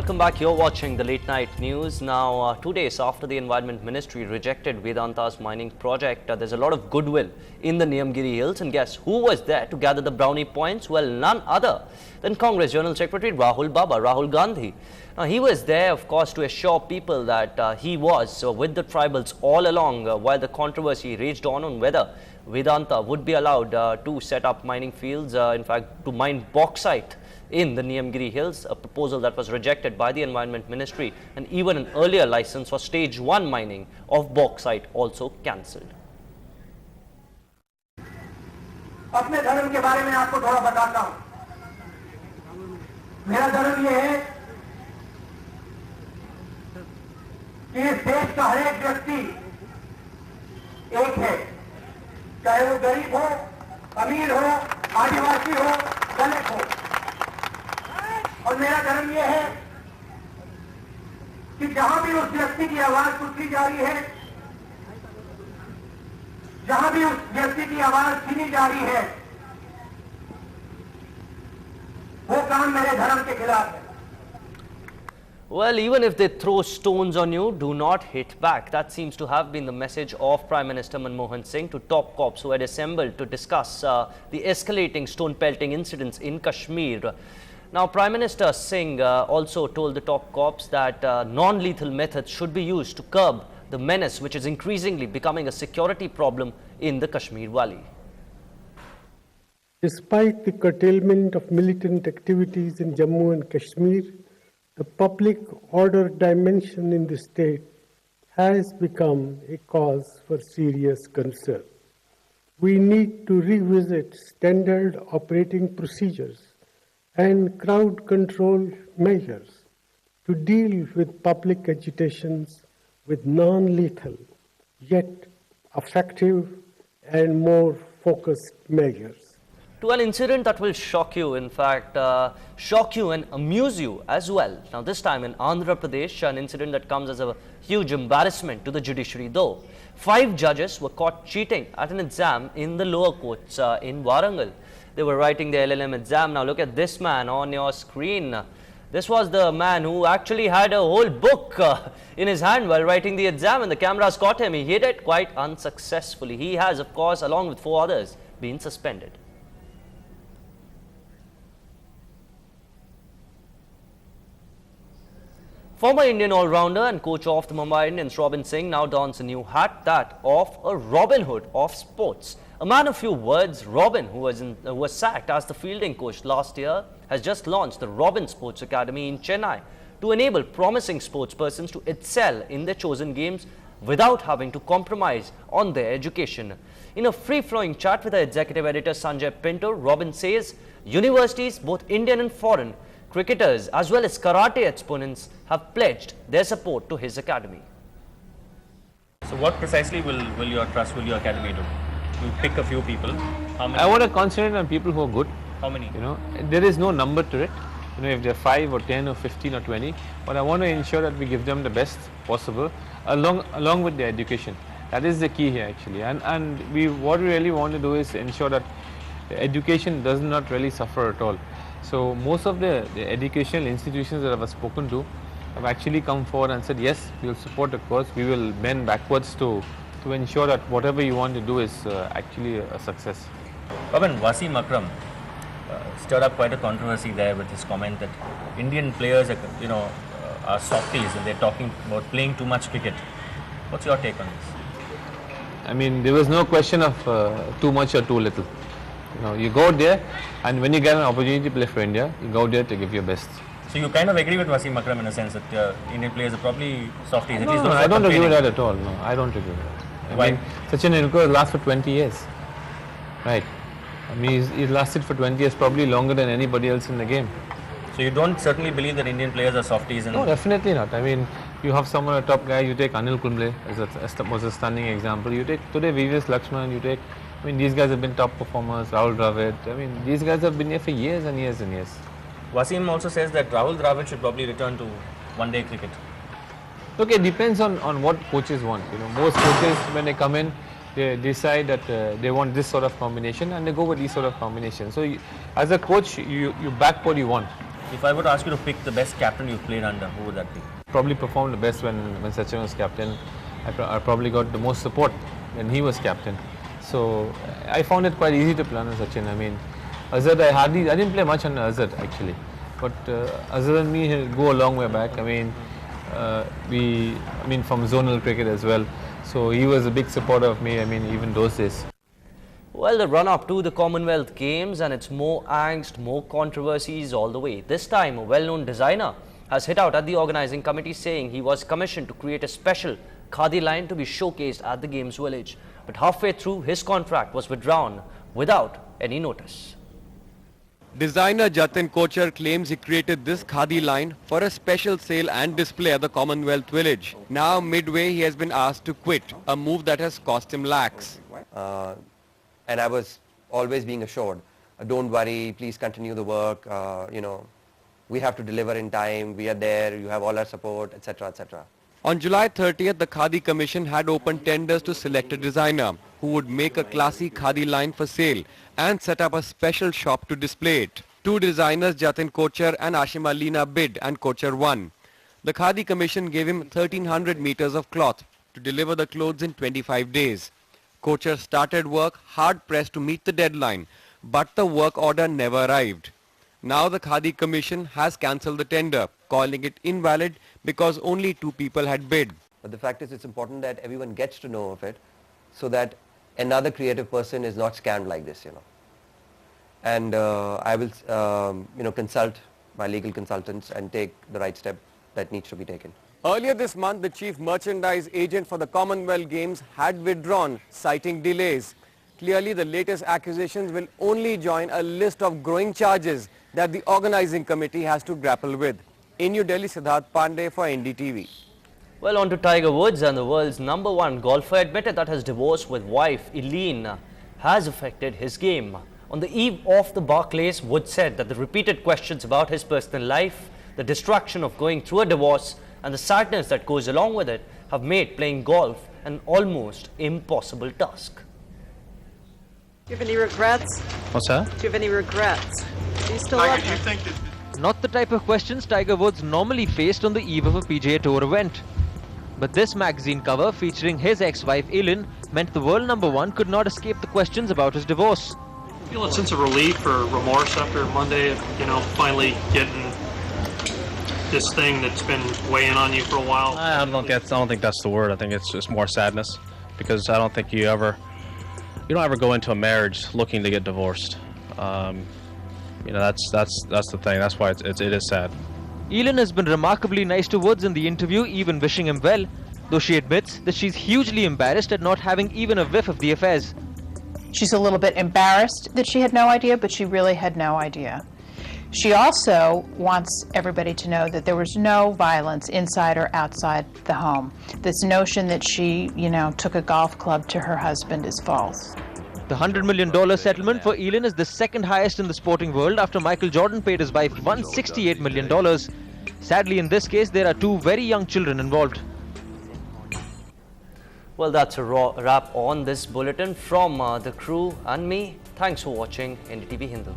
welcome back. You're watching the Late Night News. Now, 2 days after the Environment Ministry rejected Vedanta's mining project, there's a lot of goodwill in the Niyamgiri Hills. And guess who was there to gather the brownie points? Well, none other than Congress General Secretary Rahul Gandhi. Now, he was there, of course, to assure people that he was with the tribals all along while the controversy raged on whether Vedanta would be allowed to set up mining fields, in fact, to mine bauxite in the Niyamgiri Hills, a proposal that was rejected by the Environment Ministry, and even an earlier license for stage 1 mining of bauxite also cancelled. अपने धर्म के बारे में आपको थोड़ा बताता हूं। मेरा धर्म ये है कि इस देश का हर एक व्यक्ति एक है, चाहे वो गरीब हो, अमीर हो, आदिवासी हो, दलित हो। और मेरा धर्म यह है कि जहां भी उस व्यक्ति की आवाज उठी जा रही है, जहां भी उस व्यक्ति की आवाज सुनी जा रही है, वो काम मेरे धर्म के खिलाफ है। Well, even if they throw stones on you, do not hit back. That seems to have been the message of Prime Minister Manmohan Singh to top cops who had assembled to discuss the escalating stone pelting incidents in Kashmir. Now, Prime Minister Singh also told the top cops that non-lethal methods should be used to curb the menace which is increasingly becoming a security problem in the Kashmir Valley. Despite the curtailment of militant activities in Jammu and Kashmir, the public order dimension in the state has become a cause for serious concern. We need to revisit standard operating procedures and crowd control measures to deal with public agitations with non-lethal, yet effective and more focused measures. To an incident that will shock you, in fact, shock you and amuse you as well. Now, this time in Andhra Pradesh, an incident that comes as a huge embarrassment to the judiciary though. 5 judges were caught cheating at an exam in the lower courts in Warangal. They were writing the LLM exam. Now, look at this man on your screen. This was the man who actually had a whole book in his hand while writing the exam, and the cameras caught him. He hid it quite unsuccessfully. He has, of course, along with 4 others, been suspended. Former Indian all-rounder and coach of the Mumbai Indians, Robin Singh, now dons a new hat, that of a Robin Hood of sports. A man of few words, Robin, who was sacked as the fielding coach last year, has just launched the Robin Sports Academy in Chennai to enable promising sportspersons to excel in their chosen games without having to compromise on their education. In a free-flowing chat with our executive editor Sanjay Pinto, Robin says universities, both Indian and foreign, cricketers as well as karate exponents have pledged their support to his academy. So what precisely will your academy do? You pick a few people. How many? I want to concentrate on people who are good. How many? You know, there is no number to it. You know, if they're 5 or 10 or 15 or 20, but I want to ensure that we give them the best possible along with their education. That is the key here actually. And what we really want to do is ensure that the education does not really suffer at all. So most of the educational institutions that I've spoken to have actually come forward and said, yes, we will support the cause. We will bend backwards to ensure that whatever you want to do is actually a success. Robin, Wasim Akram stirred up quite a controversy there with his comment that Indian players are softies and they're talking about playing too much cricket. What's your take on this? I mean, there was no question of too much or too little. You know, you go there, and when you get an opportunity to play for India, you go there to give your best. So you kind of agree with Wasim Akram in a sense that Indian players are probably softies. No, I don't agree with that at all. No, I don't agree with that. Why? I mean, Sachin Tendulkar lasts for 20 years, right? I mean, he's lasted for 20 years, probably longer than anybody else in the game. So you don't certainly believe that Indian players are softies? No, definitely not. I mean, you have someone, a top guy, you take Anil Kumble was a stunning example. You take today VVS Lakshman, you take, I mean, these guys have been top performers, Rahul Dravid. I mean, these guys have been here for years and years and years. Wasim also says that Rahul Dravid should probably return to one-day cricket. Look, it depends on what coaches want. You know, most coaches, when they come in, they decide that they want this sort of combination and they go with these sort of combinations. So, as a coach, you back what you want. If I were to ask you to pick the best captain you've played under, who would that be? Probably performed the best when Sachin was captain. I probably got the most support when he was captain. So I found it quite easy to play under Sachin. I mean, Azhar, I didn't play much under Azhar actually. But Azhar and me go a long way back. I mean, from zonal cricket as well. So he was a big supporter of me, I mean, even those days. Well, the run-up to the Commonwealth Games, and it's more angst, more controversies all the way. This time, a well-known designer has hit out at the organising committee saying he was commissioned to create a special khadi line to be showcased at the Games Village. But halfway through, his contract was withdrawn without any notice. Designer Jatin Kochar claims he created this khadi line for a special sale and display at the Commonwealth Village. Now, midway, he has been asked to quit, a move that has cost him lakhs. And I was always being assured, don't worry, please continue the work, we have to deliver in time, we are there, you have all our support, etc., etc. On July 30th, the Khadi Commission had opened tenders to select a designer who would make a classy khadi line for sale and set up a special shop to display it. Two designers, Jatin Kochar and Ashima Leena, bid and Kochar won. The Khadi Commission gave him 1300 meters of cloth to deliver the clothes in 25 days. Kochar started work hard-pressed to meet the deadline, but the work order never arrived. Now the Khadi Commission has cancelled the tender, calling it invalid because only 2 people had bid. But the fact is, it's important that everyone gets to know of it so that another creative person is not scammed like this, And I will, consult my legal consultants and take the right step that needs to be taken. Earlier this month, the chief merchandise agent for the Commonwealth Games had withdrawn, citing delays. Clearly, the latest accusations will only join a list of growing charges that the organizing committee has to grapple with. In New Delhi, Siddharth Pandey for NDTV. Well, on to Tiger Woods, and the world's #1 golfer admitted that his divorce with wife Eileen has affected his game. On the eve of the Barclays, Woods said that the repeated questions about his personal life, the distraction of going through a divorce, and the sadness that goes along with it have made playing golf an almost impossible task. Do you have any regrets? What's that? Do you have any regrets? Do you still love her? Not the type of questions Tiger Woods normally faced on the eve of a PGA Tour event. But this magazine cover featuring his ex-wife Eileen meant the world #1 could not escape the questions about his divorce. I feel a sense of relief or remorse after Monday, finally getting this thing that's been weighing on you for a while. I don't think that's the word. I think it's just more sadness, because I don't think you don't ever go into a marriage looking to get divorced. That's the thing. That's why it is sad. Eileen has been remarkably nice to Woods in the interview, even wishing him well, though she admits that she's hugely embarrassed at not having even a whiff of the affairs. She's a little bit embarrassed that she had no idea, but she really had no idea. She also wants everybody to know that there was no violence inside or outside the home. This notion that she, took a golf club to her husband is false. The $100 million settlement for Eileen is the second highest in the sporting world after Michael Jordan paid his wife $168 million. Sadly, in this case, there are 2 very young children involved. Well, that's a wrap on this bulletin from the crew and me. Thanks for watching NDTV Hindu.